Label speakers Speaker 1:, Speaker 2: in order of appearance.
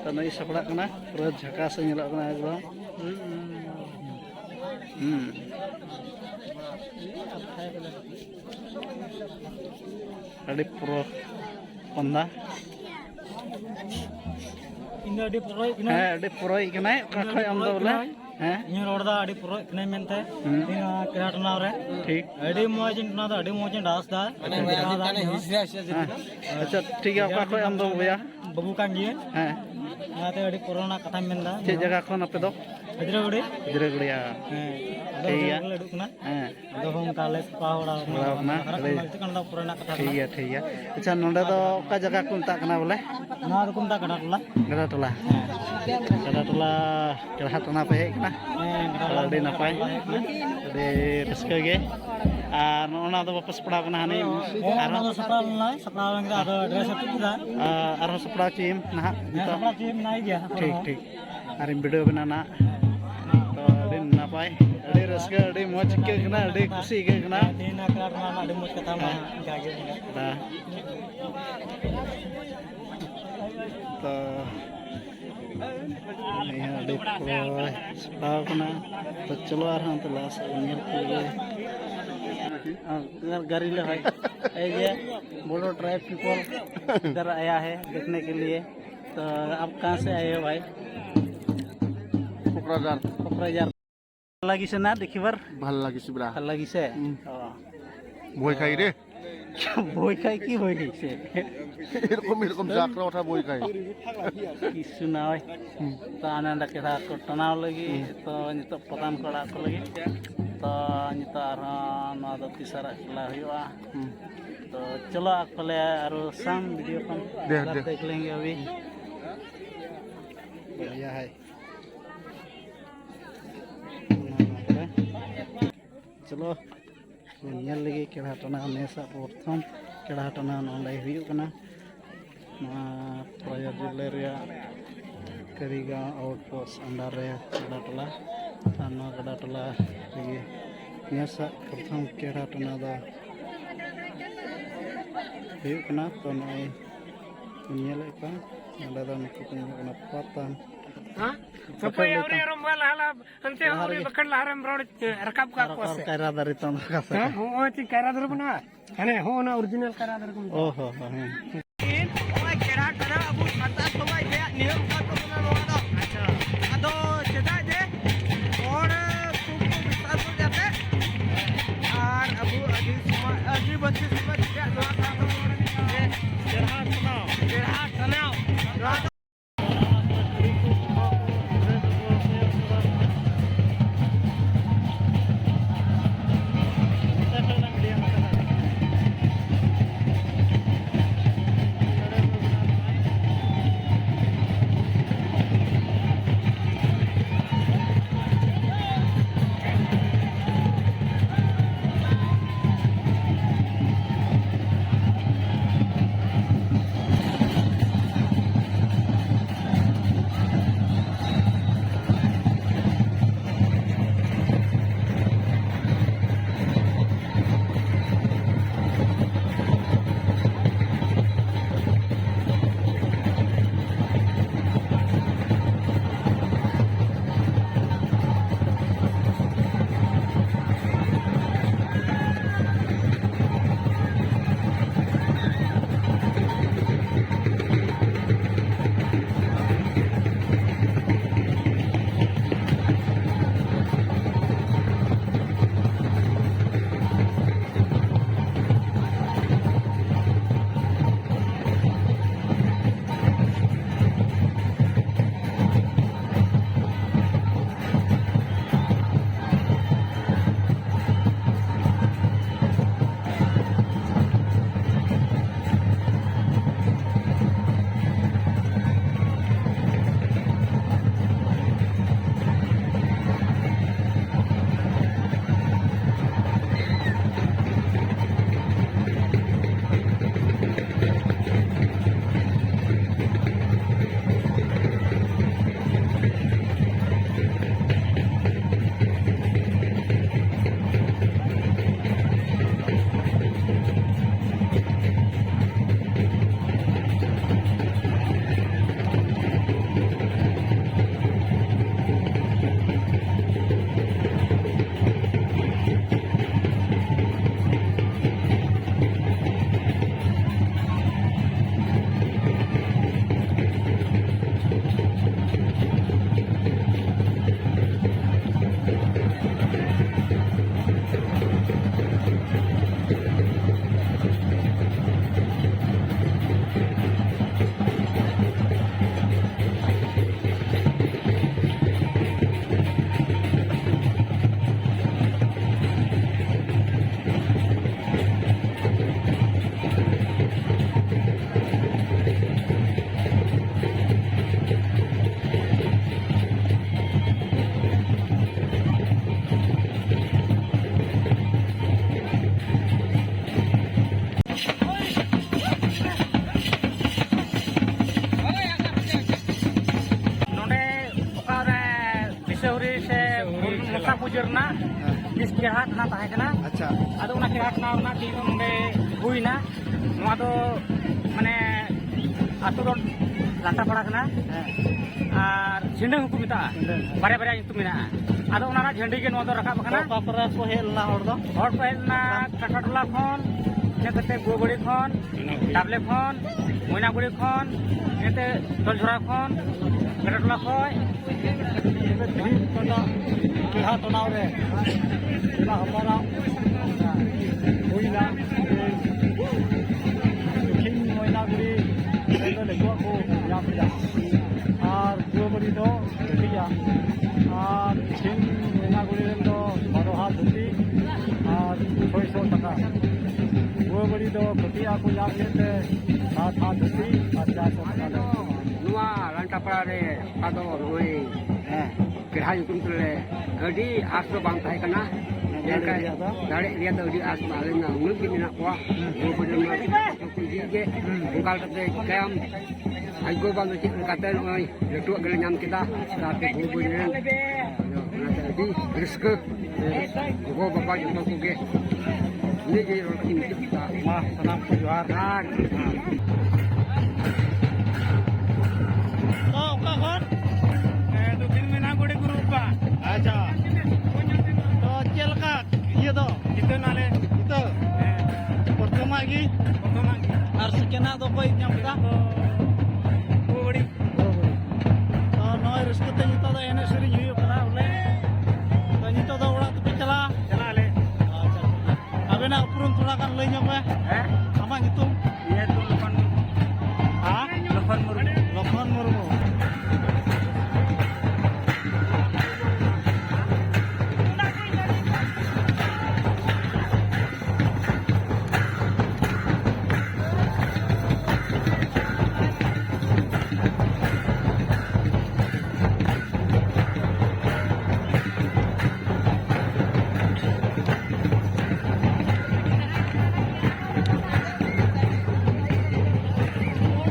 Speaker 1: तो नई सपड़ा करना पूरा झकास nyelok kena एकदम अड़ी pro Honda
Speaker 2: ini ada proyek ini
Speaker 1: अड़ी pro ikna kakoi am do bola
Speaker 2: ini roda ada proyek ini mente ini kira tuna ore
Speaker 1: ठीक
Speaker 2: ada mojin tuna da ada mojin das da
Speaker 1: अच्छा ठीक है kakoi am do boya
Speaker 2: babu kanji
Speaker 1: हैं
Speaker 2: ada ada corona kata menda
Speaker 1: चे जगह खन अपे दो
Speaker 2: Hijragudi
Speaker 1: Hijragudi ya ठीक है हैं
Speaker 2: ada hong kales pahora
Speaker 1: ना
Speaker 2: itu kan da corona kata
Speaker 1: ठीक है अच्छा नोंडे दो का जगह को मता कना बोले
Speaker 2: na rukum ta kada tula
Speaker 1: गड़ा टोला केड़ा टोना पे हेक ना अड़ी नपाय अड़ी रस्का गे আর ওনা তো বাপস পড়া কনা হানি আর
Speaker 2: ada sapral nai sapral ngi ada address itu kita
Speaker 1: আর সপড়া চিম না
Speaker 2: sapral tim nai dia
Speaker 1: ঠিক ঠিক আর ভিডিও বানানা তো আড়ি নাপাই আড়ি রসকা আড়ি মজ কে কনা আড়ি খুশি কে কনা
Speaker 2: dina kira tuna ada moj kata mah jage
Speaker 1: दा तो यहाँ अड़ी सपड़ाव कना तो चलो और हम तो लास्ट नियर गाड़ी ले भाई ये बोलो ट्राइब पीपल इधर आया है देखने के लिए तो आप कहाँ से आए हो भाई कोकराझार लगी से ना देखी बार
Speaker 3: ভাল লাগিছে ব্রা
Speaker 1: ভাল लगी से
Speaker 3: বই খাই রে
Speaker 1: বই খাই কি বই খাইছে
Speaker 3: এরকম যাত্রা ওঠা বই খাই
Speaker 1: কিছু না হয় তো আনন্দ কেরা ko tanaw lagi to nito program ko ko lagi तो nito arhan no do tisara chला हुआ तो चलो आपले आरो साम वीडियो कॉल देख लेंगे अभी बढ़िया है चलो nyel lagi केड़ा टना नेसा प्रथम केड़ा टना नोंडे हुयु कना मा प्रया जिले रे करीगा आउटपोस्ट अंडर रे केड़ा टला आनो केड़ा टला लगी नेसा प्रथम केड़ा टना दा हुयु कना तो नय nyel का नोंडे दा नको कना Pathan
Speaker 2: sampai hari rombal halap ante hari bakal laram road rakap ka kos
Speaker 1: kaira dari ton ka sa
Speaker 2: ho ti kaira dar bana ane ho na original kaira dar kum
Speaker 1: oh ho ho
Speaker 2: oi kera kara abu mata to mai dia niyam ka to na lo ado acha ado cheda de और तुमको विश्वास हो जाते और अबू अजी बच्चे समझ क्या जो था तो ये जरहा तनाव ᱵᱩᱡᱷᱟᱹᱣ ᱨᱮᱱᱟᱜ ᱵᱤᱥ ᱠᱮᱲᱦᱟ ᱴᱟᱱᱟ ᱛᱟᱦᱮᱸ ᱠᱟᱱᱟ
Speaker 1: ᱟᱪᱪᱷᱟ
Speaker 2: ᱟᱫᱚ ᱚᱱᱟ ᱠᱮᱲᱦᱟ ᱴᱟᱱᱟ ᱨᱮᱱᱟᱜ ᱫᱤᱱ ᱱᱚᱰᱮ ᱦᱩᱭᱱᱟ ᱱᱚᱣᱟ ᱫᱚ ᱢᱟᱱᱮ ᱟᱹᱛᱩ ᱨᱚᱰ ᱞᱟᱴᱟ ᱯᱟᱲᱟ ᱠᱟᱱᱟ ᱟᱨ ᱡᱷᱤᱸᱰᱟᱹ ᱦᱚᱸᱠᱚ ᱢᱮᱛᱟᱜᱼᱟ ᱵᱟᱨᱭᱟ ᱵᱟᱨᱭᱟ ᱧᱩᱛᱩᱢ ᱢᱮᱱᱟᱜᱼᱟ ᱟᱫᱚ ᱚᱱᱟ ᱨᱮᱱᱟᱜ ᱡᱷᱟᱹᱱᱰᱤ ᱜᱮ ᱱᱚᱣᱟ ᱫᱚ ᱨᱟᱠᱟᱵ ᱟᱠᱟᱱᱟ
Speaker 1: ᱚᱠᱟ ᱠᱚᱨᱮ ᱠᱚ ᱦᱮᱡ ᱞᱮᱱᱟ ᱦᱚᱲ ᱫᱚ
Speaker 2: ᱦᱚᱲ ᱠᱚ ᱦᱮᱡ ᱞᱮᱱᱟ ᱠᱟᱴᱟᱴᱚᱞᱟ ᱠᱷᱚᱱ ᱤᱱᱟᱹ ᱠᱟᱛᱮ ᱜᱩᱣᱟᱹᱵᱟᱹᱲᱤ ᱠᱷᱚᱱ ᱰᱟᱵᱞᱮ ᱠᱷᱚᱱ ᱢᱚᱭᱱᱟᱜᱩᱲᱤ ᱠᱷᱚᱱ ᱤᱱᱟᱹᱛᱮ ᱫᱚᱞঝᱚᱲᱟ ᱠᱷᱚᱱ ᱠᱟᱴᱟᱴᱚᱞᱟ ᱠᱷᱚᱱ
Speaker 1: ᱛᱮᱦᱮᱧ ᱠᱷᱚᱱᱟᱜ ᱠᱮᱲᱦᱟ ᱴᱟᱱᱟᱣ ᱨᱮ ᱚᱱᱟ ᱦᱚᱯᱚᱱᱟᱜ ᱦᱩᱭᱱᱟ ᱫᱚᱠᱷᱤᱱ ᱢᱚᱭᱱᱟᱜᱩᱲᱤ ᱨᱮᱫᱚ ᱞᱟᱹᱴᱩᱣᱟᱜ ᱠᱚ ᱧᱟᱢ ᱠᱮᱫᱟ ᱟᱨ ᱜᱩᱣᱟᱹᱵᱟᱹᱲᱤ ᱫᱚ ᱠᱟᱹᱴᱤᱡᱼᱟ ᱟᱨ ᱫᱚᱠᱷᱤᱱ ᱢᱚᱭᱱᱟᱜᱩᱲᱤ ᱨᱮᱱ ᱫᱚ 12 ᱦᱟᱛ ᱫᱷᱩᱛᱤ ᱟর 600 টাকা গুয়াবাড়ি ᱫᱚ ᱠᱟᱹᱴᱤᱡᱼᱟ ᱠᱚ ᱧᱟᱢ ᱠᱮᱫ ᱛᱮ 7 হাত ধুতি আর 400 টাকা
Speaker 2: ᱱᱚᱣᱟ ᱞᱟᱱᱴᱟᱯᱟᱲᱟ ᱨᱮ ᱟᱫᱚ ᱱᱚᱜᱼᱚᱭ ᱠᱮᱲᱦᱟ ᱧᱩᱛᱩᱢ ᱛᱮᱞᱮ ᱟᱹᱰᱤ ᱟᱸᱥ ᱫᱚ ᱵᱟᱝ ᱛᱟᱦᱮᱸ ᱠᱟᱱᱟ ᱫᱟᱲᱮ ᱨᱮᱭᱟᱜ ᱫᱚ ᱟᱹᱰᱤ ᱟᱸᱥ ᱟᱞᱮ ᱩᱱᱟᱹᱜ ᱜᱮ ᱢᱮᱱᱟᱜ ᱠᱚᱣᱟ ᱜᱩᱣᱟᱹᱵᱟᱹᱲᱤ ᱠᱚ ᱤᱫᱤ ᱜᱮ ᱚᱱᱠᱟ ᱠᱟᱛᱮ ᱪᱤᱠᱟᱹᱭᱟᱢ ᱟᱡ ᱜᱚ ᱵᱟᱝ ᱫᱚ ᱪᱮᱫ ᱞᱮᱠᱟᱛᱮ ᱱᱚᱜᱼᱚᱭ ᱞᱟᱹᱴᱩᱣᱟᱜ ᱜᱮᱞᱮ ᱧᱟᱢ ᱠᱮᱫᱟ ᱥᱟᱶᱛᱮ ᱜᱩᱣᱟᱹᱵᱟᱹᱲᱤ ᱨᱮᱱ ᱚᱱᱟᱛᱮ ᱟᱹᱰᱤ ᱨᱟᱹᱥᱠᱟᱹ ᱜᱚᱜᱚ ᱵᱟᱵᱟ ᱡᱚᱛᱚ ᱠᱚᱜᱮ ᱤᱱᱟᱹᱜᱮ ᱨᱚᱲ ᱠᱟᱛᱮᱧ ᱢᱩᱪᱟᱹᱫ ᱠᱮᱫᱟ
Speaker 1: ᱢᱟ ᱥᱟᱱᱟᱢ ᱠᱚ ᱡᱚᱦᱟᱨ ᱚᱠᱟ ᱠᱷᱚᱱ
Speaker 2: ᱫᱚᱠᱷᱤᱱ ᱢᱚᱭᱱᱟᱜᱩᱲᱤ ᱜᱨᱩᱯ ᱵᱟ
Speaker 1: ᱟᱪᱪᱷᱟ ᱛᱚ ᱪᱮᱫ ᱞᱮᱠᱟ ᱤᱭᱟᱹ ᱫᱚ
Speaker 2: ᱡᱤᱛᱟᱹ ᱱᱟᱞᱮ
Speaker 1: ᱱᱤᱛᱚᱜ ᱯᱨᱚᱛᱷᱚᱢᱟᱜ ᱜᱮ
Speaker 2: ᱵᱚᱨᱛᱚᱢᱟᱱ
Speaker 1: ᱟᱨ ᱥᱮᱠᱮᱱᱰᱟᱜ ᱫᱚ ᱚᱠᱚᱭ ᱧᱟᱢ